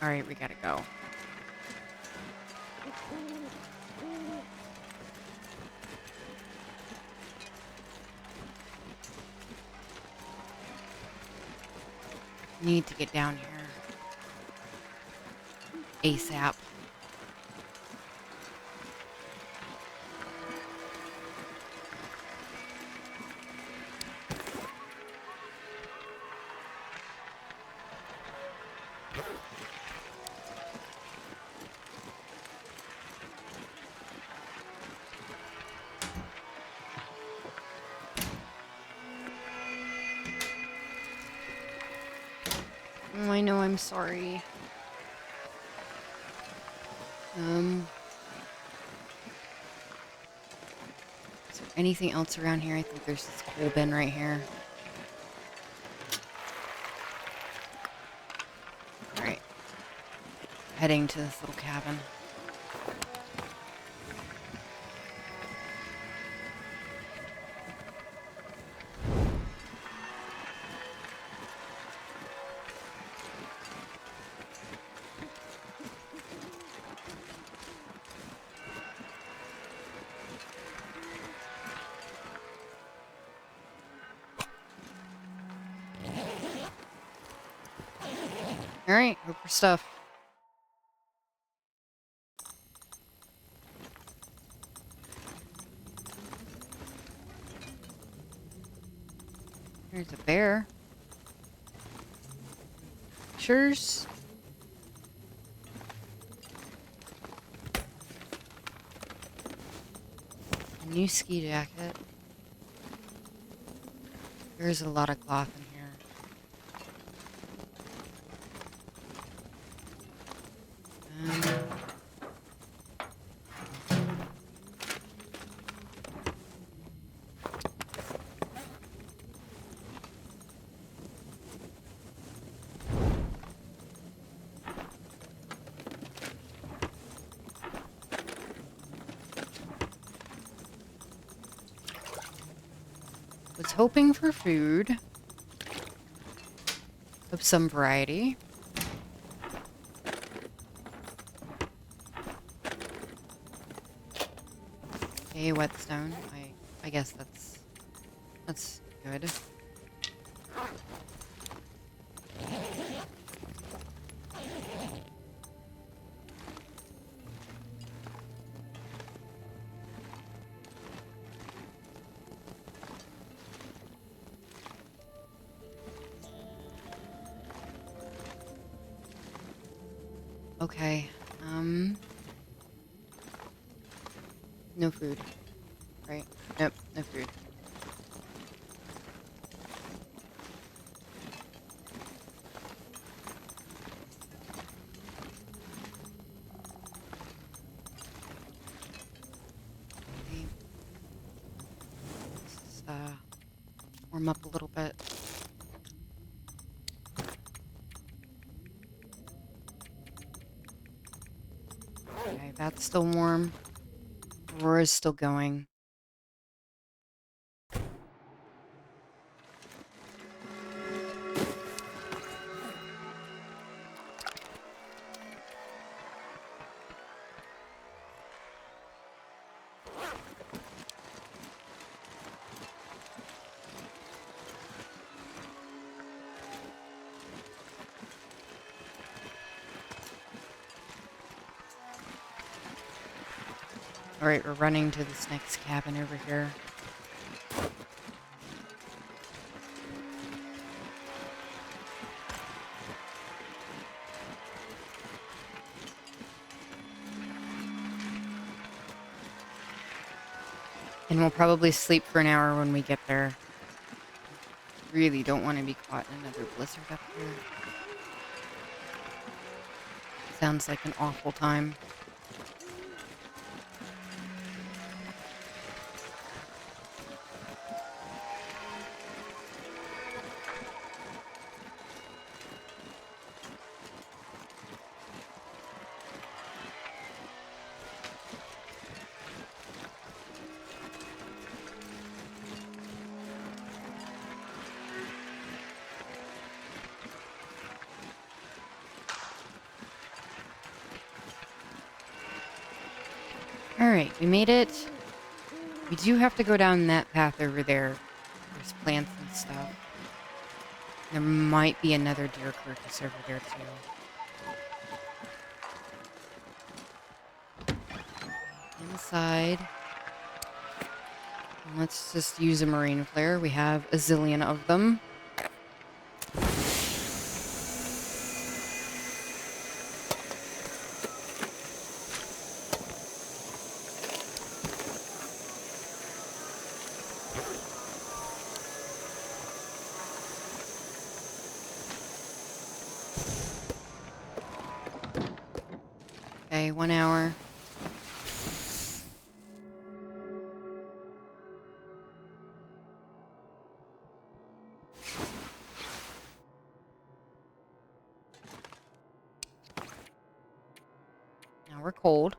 Alright, we gotta go. Need to get down here. ASAP. Oh, I know, I'm sorry. Is there anything else around here? I think there's this coal bin right here. Alright. Heading to this little cabin. Alright, hope for stuff. There's a bear. Pictures. A new ski jacket. There's a lot of cloth in here. Was hoping for food of some variety. Okay, whetstone. I guess that's good. Okay, no food, right? Nope, no food. Warm up a little bit. Okay, that's still warm. Aurora's still going. Alright, we're running to this next cabin over here. And we'll probably sleep for an hour when we get there. Really don't want to be caught in another blizzard up here. Sounds like an awful time. Alright, we made it. We do have to go down that path over there. There's plants and stuff. There might be another deer carcass over there too. Inside. Let's just use a marine flare. We have a zillion of them. Okay, 1 hour. Now we're cold.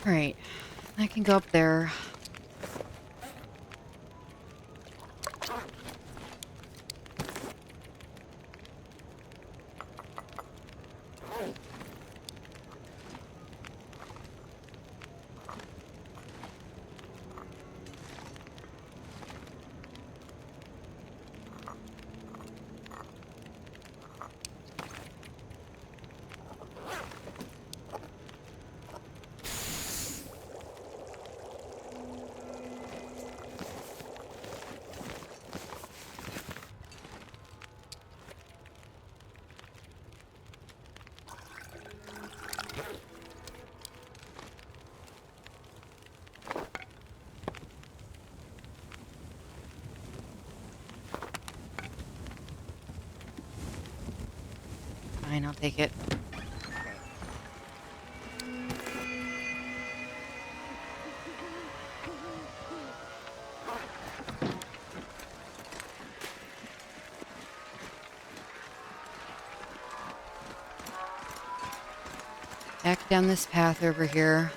Alright, I can go up there. Fine, I'll take it. Back down this path over here.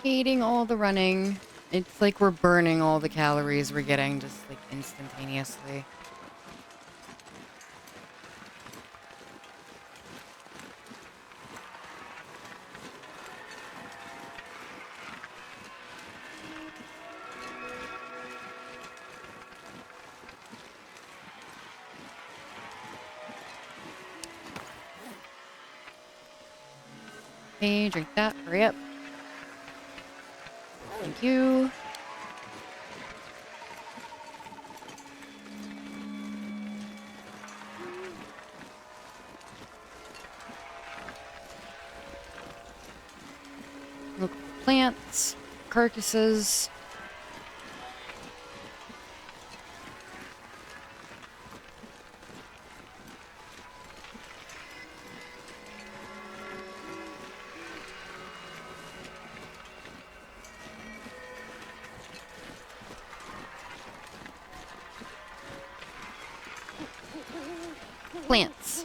Hating all the running. It's like we're burning all the calories we're getting just like instantaneously. Okay, drink that. Hurry up. Thank you. Look for plants, carcasses. Plants.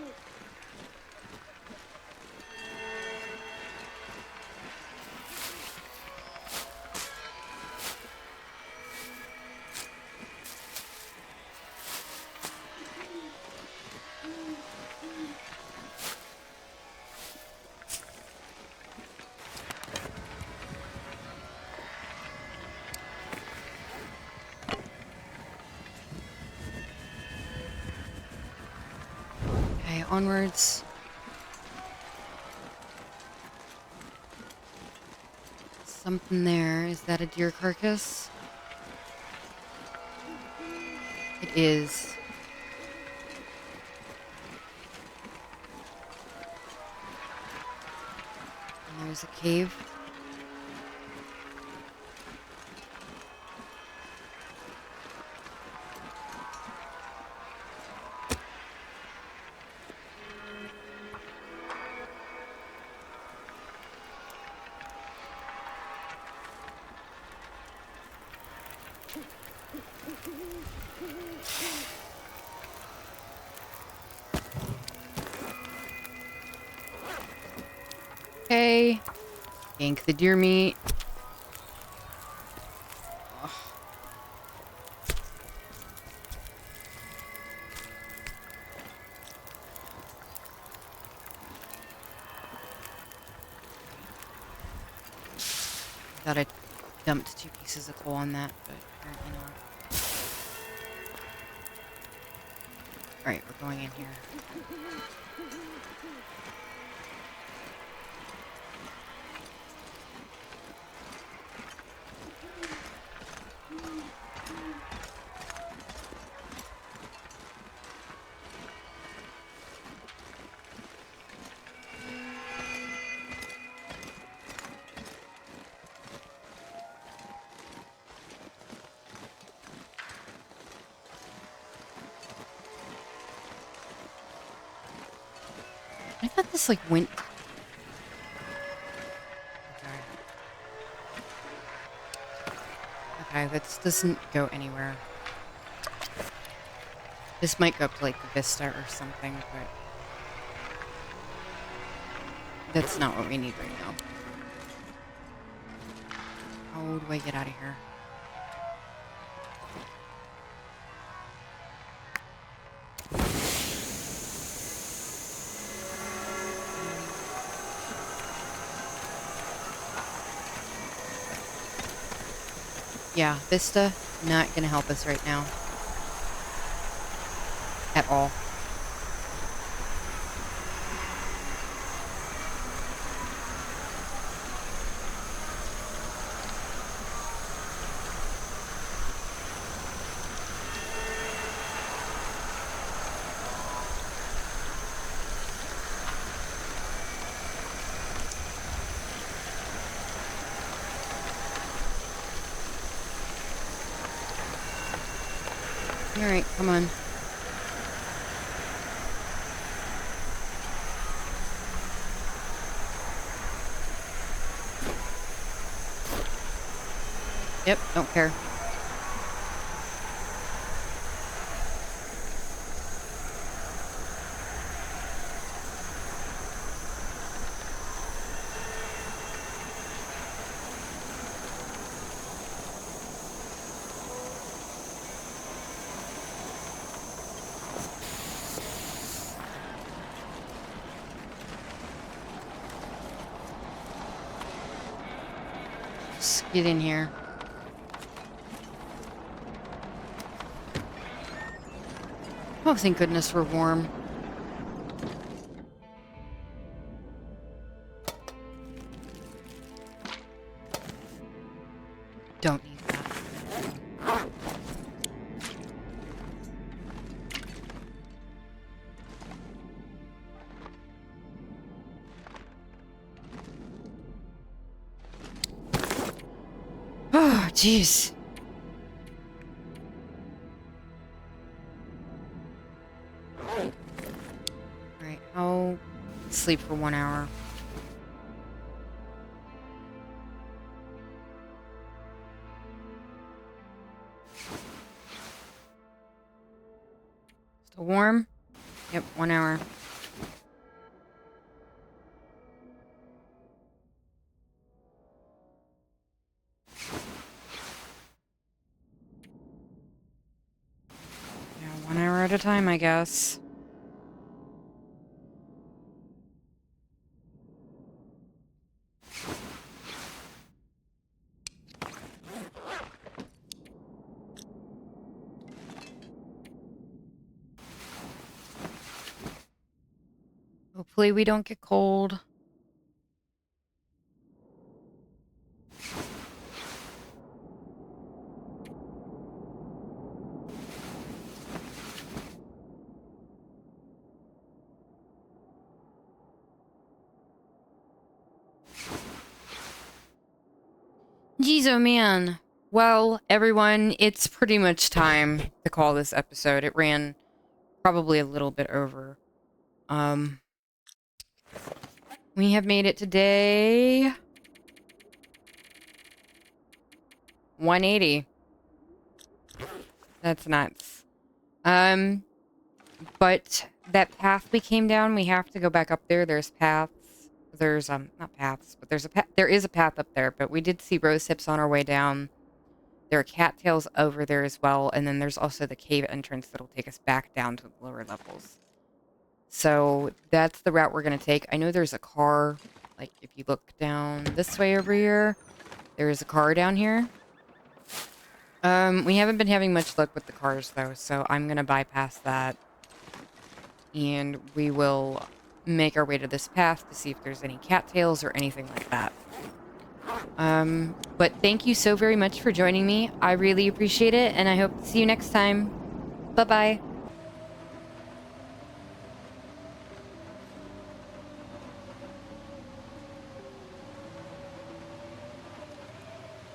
Okay, onwards. Something there. Is that a deer carcass? It is. And there's a cave. Okay. Yank the deer meat. Ugh. Thought I dumped 2 pieces of coal on that, but apparently not. Alright, we're going in here. I thought this, like, went... Okay, this doesn't go anywhere. This might go up to, like, the Vista or something, but... that's not what we need right now. How do I get out of here? Yeah, Vista, not gonna help us right now. At all. Alright, come on. Yep, don't care. Just get in here. Oh, thank goodness we're warm. Don't need that. Oh, jeez. Alright, I'll sleep for 1 hour. Still warm? Yep, 1 hour. Yeah, 1 hour at a time, I guess. Hopefully we don't get cold. Jeez, oh man. Well, everyone, it's pretty much time to call this episode. It ran probably a little bit over. We have made it to day 180. That's nuts. But that path we came down, we have to go back up there. There's paths. There's not paths, but there is a path up there, but we did see rose hips on our way down. There are cattails over there as well, and then there's also the cave entrance that'll take us back down to the lower levels. So that's the route we're going to take. I know there's a car, like if you look down this way over here, there is a car down here. We haven't been having much luck with the cars though, so I'm going to bypass that. And we will make our way to this path to see if there's any cattails or anything like that. But thank you so very much for joining me. I really appreciate it, and I hope to see you next time. Bye-bye.